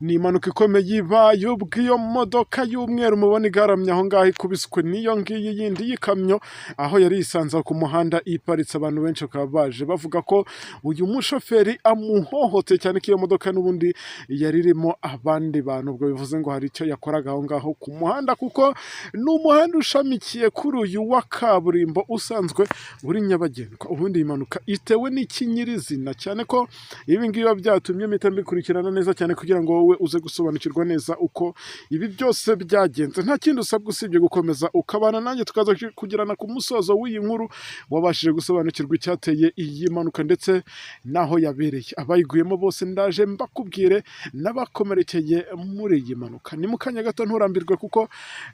Ni impanuka ikomeye ibaye ubwo iyo modoka y'umweru mubona igaramye aho ngaho ikubiswe n'iyo ngiyi yindi y'ikamyo, aho yari yisanze ku muhanda iparitse. Abantu benshi bakaba baje bavuga ko uyu mushoferi amuhohoteye cyane ko iyo modoka n'ubundi yari irimo abandi bantu. Ubwo bivuze ngo hari icyo yakoraga aho ngaho ku muhanda, kuko ni umuhanda ushamikiye kuri uyu wa kaburimbo usanzwe uri nyabagendwa. Ubundi iyi mpanuka itewe n'iki nyirizina, cyane ko ibi ngibi biba byatumye mpita mbikurikirana neza cyane kugira ngo wowe uze gusobanukirwa neza uko ibi byose byagenze. Nta kindi usabwa usibye gukomeza ukabana nanjye tukaza kugirana ku musozo w'iyi nkuru, wabashije gusobanukirwa icyateye iyi mpanuka ndetse n'aho yabereye. Abayiguyemo bose ndaje mbakubwire, n'abakomerekeye muri iyi mpanuka. Ni mu kanya gato, nturambirwe kuko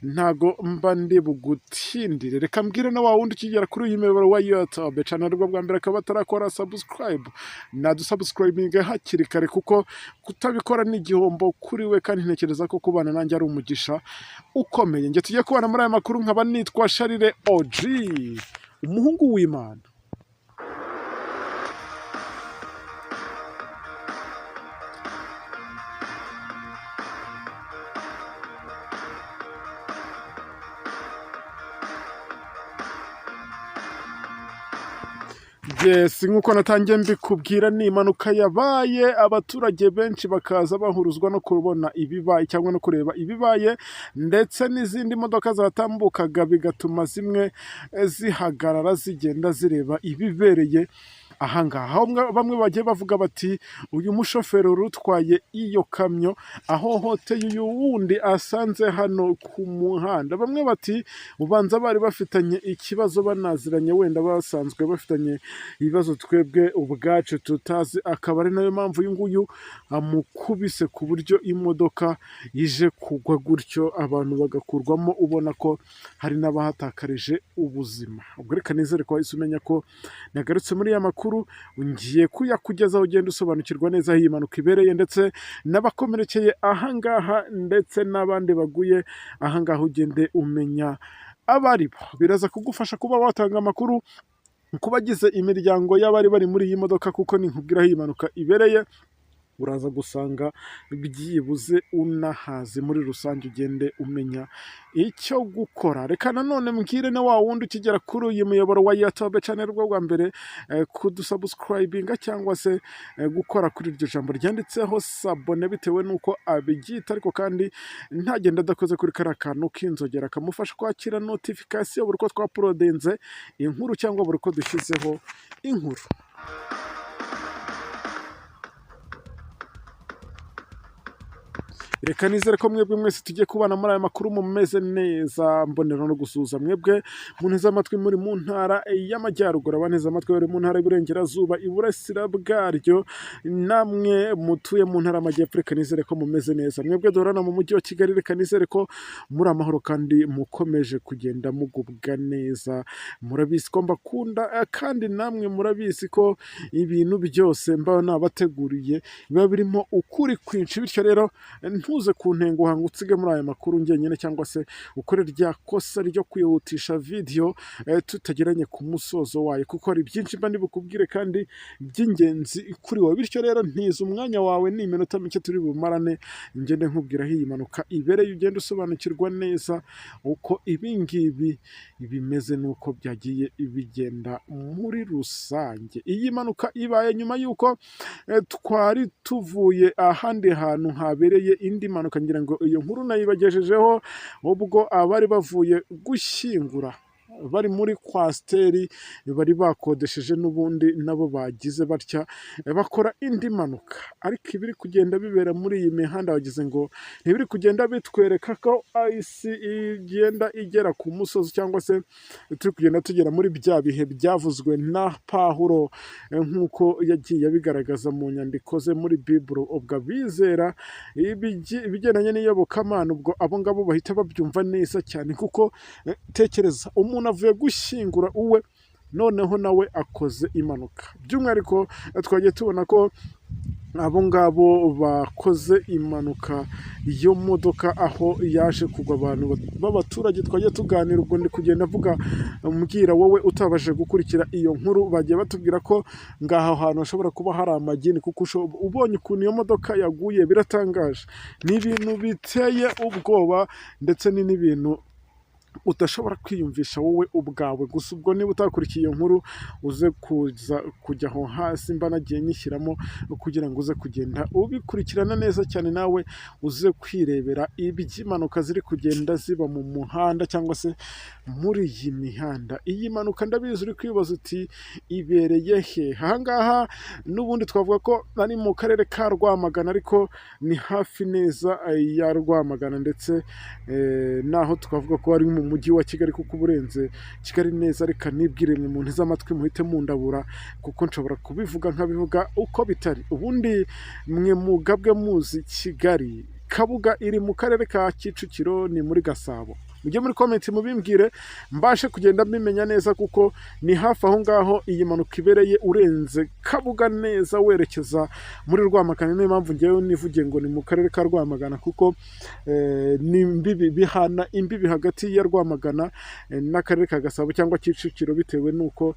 ntago mba ndi bugutindire. Reka mbwire na wa wundi ukigera kuri uyu muyoboro wa YouTube channel rwo bwa mbere akaba atarakora subscribe, nadusubscribinge hakiri kare kuko kutabikora ni igihombo kuri we, kandi ntekereza ko kubana nanjye ari umugisha ukomeye. Njye tugiye kubana muri aya makuru, nkaba nitwa Charles OG, umuhungu w'Imana. Yes, nk'uko natangiye mbikubwira, ni impanuka yabaye, abaturage benshi bakaza bahuruzwa no kubona ibibaye cyangwa no kureba ibibaye, ndetse n'izindi modoka zatambukaga bigatuma zimwe zihagarara zigenda zireba ibibereye ahangaha. Bamwe bagiye bavuga bati uyu mushoferi urutwaye iyo kamyo ahohoteye uyu wundi asanze hano ku muhanda. Bamwe bati ubanza bari bafitanye ikibazo banaziranye, wenda basanzwe bafitanye ibibazo twebwe ubwacu tutazi, akaba ari nayo mpamvu uyu nguyu amukubise ku buryo imodoka ije kugwa gutyo, abantu bagakurwamo, ubona ko hari n'abahatakarije ubuzima. Ubwo reka nizere ko wahise umenya ko nagarutse muri ya makuru, ngiye kuyakugezaho ugenda usobanukirwa neza aho iyi mpanuka ibereye, ndetse n'abakomerekeye ahangaha, ndetse n'abandi baguye ahangaha ugende umenya abaribo. Biraza kugufasha kuba watanga amakuru ku bagize imiryango y'abari bari muri iyi modoka, kuko ninkubwira aho iyi mpanuka ibereye uraza gusanga byibuze unahazi muri rusange, ugende umenya icyo gukora. Reka nanone mbwire na wa wundi ukigera kuri uyu muyoboro wa YouTube channel rwo bwa mbere kudusubscribinga cyangwa se gukora kuri iryo jambo ryanditseho sabone, bitewe n'uko abibyita, ariko kandi ntagenda adakoze kuri kariya kantu k'inzogera kamufasha kwakira notification buri uko twaprodinze inkuru cyangwa buri uko dushyizeho inkuru. Reka nizere ko mwebwe mwese tugiye kubana muri aya makuru mumeze neza. Mbonera no gusuhuza mwebwe munteze amatwi muri mu ntara y'amajyaruguru, abaneze amatwi bari mu ntara y'Iburengerazuba, iburasira bwaryo, namwe mutuye mu ntara y'Amajyepfo. Reka nizere ko mumeze neza. Mwebwe duhorana mu mujyi wa Kigali, reka nizere ko muri amahoro kandi mukomeje kugenda mugubwa neza. Murabizi ko mbakunda, kandi namwe murabizi ko ibintu byose mba nabateguriye biba birimo ukuri kwinshi. Bityo rero ntuze kuntenguha ngo utsige muri aya makuru njyenyine, cyangwa se ukore rya kosa ryo kwihutisha video tutageranye ku musozo wayo, kuko hari byinshi mba ndibukubwire kandi by'ingenzi kuri wowe. Bityo rero ntiza umwanya wawe, ni iminota mike turi bumarane, ngende nkubwira aho iyi mpanuka ibereye, ugenda usobanukirwa neza uko ibingibi bimeze n'uko byagiye bigenda muri rusange. Iyi mpanuka ibaye nyuma y'uko twari tuvuye ahandi hantu habereye indi mpanuka, ngira ngo iyo nkuru nayibagejejeho ubwo abari bavuye gushyingura bari muri kwasiteri bari bakodesheje, n'ubundi nabo bagize batya bakora indi mpanuka. Ariko ibiri kugenda bibera muri iyi mihanda wagize ngo ntibiri kugenda bitwereka ko isi igenda igera ku musozi, cyangwa se turi kugenda tugera muri bya bihe byavuzwe na Pawulo, nk'uko yagiye abigaragaza mu nyandiko ze muri Bible. Ubwo abizera ibigendanye n'iyobokamana, ubwo abo ngabo bahita babyumva neza cyane, kuko tekereza umuntu avuye gushyingura uwe, noneho nawe akoze impanuka. By'umwihariko twagiye tubona ko abo ngabo bakoze impanuka iyo modoka aho yaje kugwa abantu b'abaturage twagiye tuganira, ubwo ndi kugenda avuga mbwira wowe utabashije gukurikira iyo nkuru, bagiye batubwira ko ngaho hantu hashobora kuba hari amagini, kuko ubonye ukuntu iyo modoka yaguye biratangaje, ni ibintu biteye ubwoba ndetse ni n'ibintu udashobora kwiyumvisha wowe ubwawe. Gusa ubwo niba utakurikiye iyo nkuru uze kujya aho hasi mba nagiye nyishyiramo kugira ngo uze kugenda ubikurikirana neza cyane, nawe uze kwirebera iby'impanuka ziri kugenda ziba mu muhanda cyangwa se muri iyi mihanda. Iyi mpanuka ndabizi uri kwibaza uti ibereye he? Aha ngaha n'ubundi twavuga ko ari mu karere ka Rwamagana, ariko ni hafi neza ya Rwamagana ndetse naho twavuga ko ari mu mujyi wa Kigali, kuko uburenze Kigali neza. Reka nibwire mwe mu nteze amatwi muhite mundabura, kuko nshobora kubivuga nkabivuga uko bitari. Ubundi mwe mugabwe muzi Kigali, Kabuga iri mu karere ka Kicukiro, ni muri Gasabo. Mujye muri komenti mubimbwire mbashe kugenda mbimenya neza, kuko ni hafi aho ngaho iyi mpanuka ibereye. Urenze Kabuga neza werekeza muri Rwamagana, niyo mpamvu ngewe nivugiye ngo ni mu karere ka Rwamagana, kuko ni imbibi, bihana imbibi hagati ya Rwamagana n'akarere ka Gasabo cyangwa Kicukiro, bitewe n'uko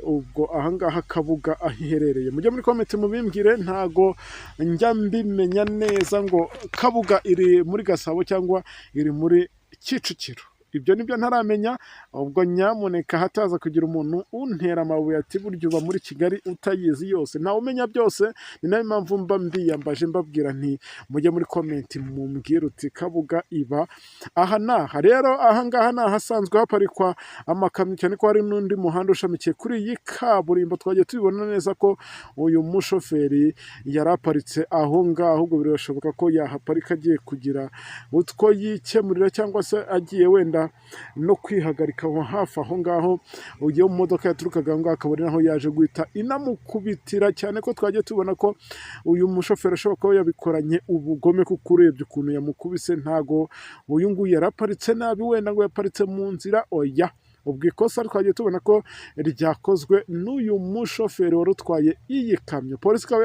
ubwo aha ngaha Kabuga aho iherereye. Mujye muri komenti mubimbwire, ntago njya mbimenya neza ngo Kabuga iri muri Gasabo cyangwa iri muri Kicukiro. Ibyo nibyo ntaramenya, ubwo nyamuneka hataza kugira umuntu untera amabuye ati burya uba muri Kigali utayizi yose. Ntawe umenya byose, ni nayo mpamvu mba mbiyambaje mbabwira nti mujye muri komenti mumbwire uti Kabuga iba aha n'aha. Rero aha ngaha ni ahasanzwe haparikwa amakamyo, cyane ko hari n'undi muhanda ushamikiye kuri iyi kaburimbo. Twagiye tubibona neza ko uyu mushoferi yari aparitse aho ngaho, ahubwo birashoboka ko yahaparika agiye kugira utwo yikemurira, cyangwa se agiye wenda no kwihagarika aho hafi aho ngaho. Iyo modoka yaturukaga aho ngaho akaba ari naho yaje guhita inamukubitira, cyane ko twagiye tubona ko uyu mushoferi ashobora kuba yabikoranye ubugome, kuko urebye ukuntu yamukubise. Ntago uyu nguyu yaraparitse nabi wenda ngo yaparitse mu nzira, oya, ubwo ikosa twagiye tubona ko ryakozwe n'uyu mushoferi wari utwaye iyi kamyo. Polisi ikaba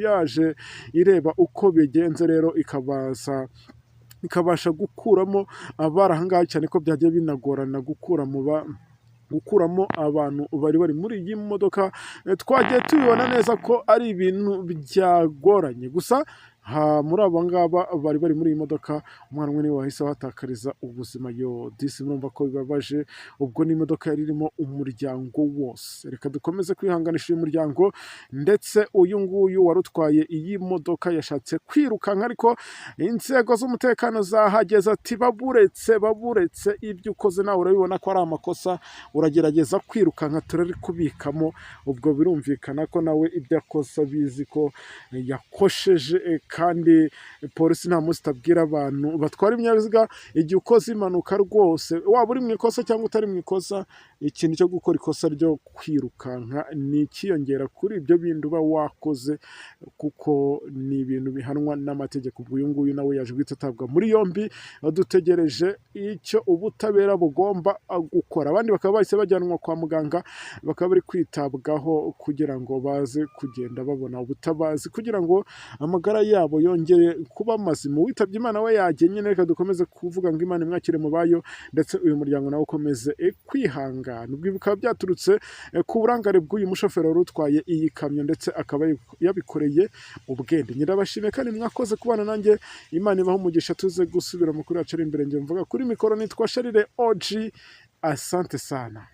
yaje ireba uko bigenze, rero ikabasha gukuramo abari aha ngaha, cyane ko byagiye binagorana gukuramo abantu bari muri iyi modoka. Twagiye tubibona neza ko ari ibintu byagoranye. Gusa muri abo ngaba bari muri iyi modoka, umwana umwe niwe wahise watakariza ubuzima. Yo disi, murumva ko bibabaje. Ubwo ni imodoka yari irimo umuryango wose. Reka dukomeze kwihanganisha uyu muryango, ndetse uyu nguyu wari utwaye iyi modoka yashatse kwirukanka, ariko inzego z'umutekano zahageze ati baburetse ibyo ukoze nawe urabibona ko ari amakosa, uragerageza kwirukanka turari kubikamo. Ubwo birumvikana ko nawe ibyo akosa bizi ko yakosheje, kandi polisi nta munsi itabwira abantu batwara ibinyabiziga igihe ukoze impanuka rwose, waba uri mu ikosa cyangwa utari mu ikosa, ikintu cyo gukora ikosa ryo kwirukanka ni ikiyongera kuri ibyo bindi uba wakoze, kuko ni ibintu bihanwa n'amategeko. Uyu nguyu nawe yaje guhita atabwa muri yombi, dutegereje icyo ubutabera bugomba gukora. Abandi bakaba bahise bajyanwa kwa muganga, bakaba bari kwitabwaho kugira ngo baze kugenda babona ubutabazi, kugira ngo amagara yabo yongere kuba mazima. Uwitabye Imana we yagenye. Reka dukomeze kuvuga ngo Imana imwakire mu bayo, ndetse uyu muryango nawe ukomeze kwihangana. Ubwo bikaba byaturutse ku burangare bw'uyu mushoferi wari utwaye iyi kamyo, ndetse akaba yabikoreye ubwende. Nyirabashime kandi mwakoze kubana nanjye, Imana ibaho umugisha. Tuze gusubira mu kuri yacu ari imbere, njye mvuga kuri mikoro nitwa Sharire OG. Asante sana.